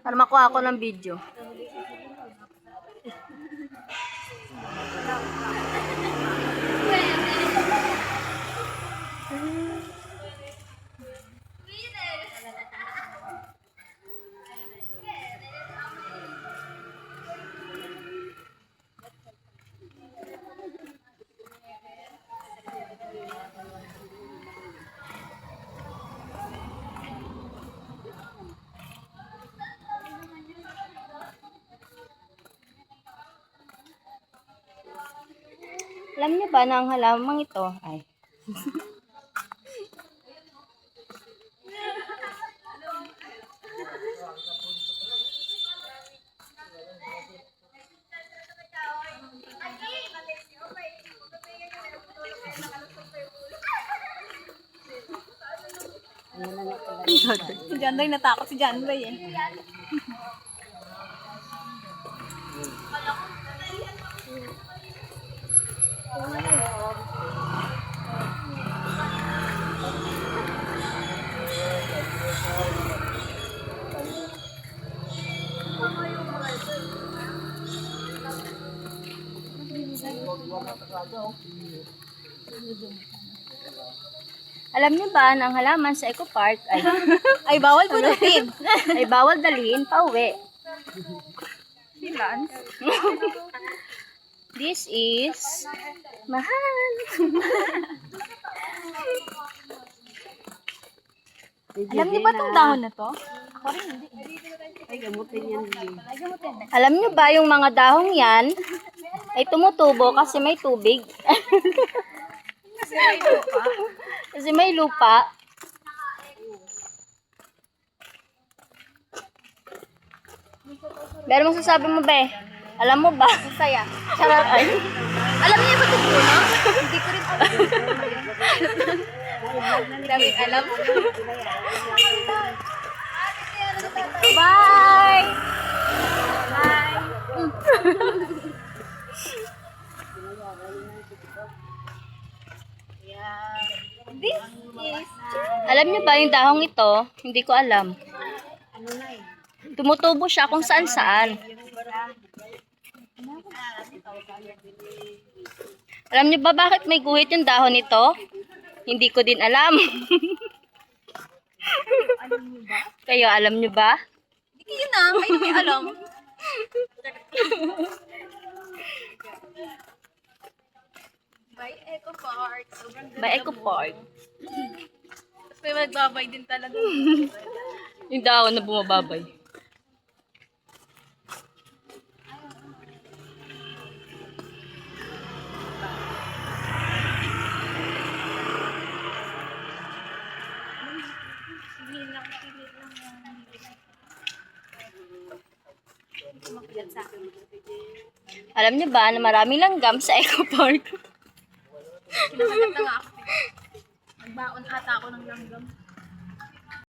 Para makuha ako ng video. Alam niyo ba na ang halamang ito ay Si John Ray, natakot si John Ray eh. alam niyo ba na ang halaman sa Eco Park ay Ay, bawal punutin. ay bawal dalhin pa uwi. Si Lance. This is mahal. Alam niyo ba itong dahon na to? Ako rin hindi. Ay, gamutin yan. Ay, gamutin. Alam niyo ba yung mga dahong yan ay tumutubo kasi may tubig. Kasi may lupa. Kasi may lupa. Pero masasabi mo ba alam mo ba? Saya. Charot ay. Alam niyo ba itong puno? Hindi ko rin alam. Dami alam. Bye! Bye. This is... Alam niyo ba yung dahong ito? Hindi ko alam. Tumutubo siya kung saan-saan. Alam niyo ba bakit may guhit yung dahon nito? Hindi ko din alam. Kayo, alam niyo ba? Hindi kayo na. Kayo may alam. By Eco Park. By Eco Park. Tapos may magbabay din talaga. Yung dahon na bumababay. Alam niyo ba na maraming langgam sa Eco Park? Kinakagat na nga ako. Nagbaon ata ako ng langgam.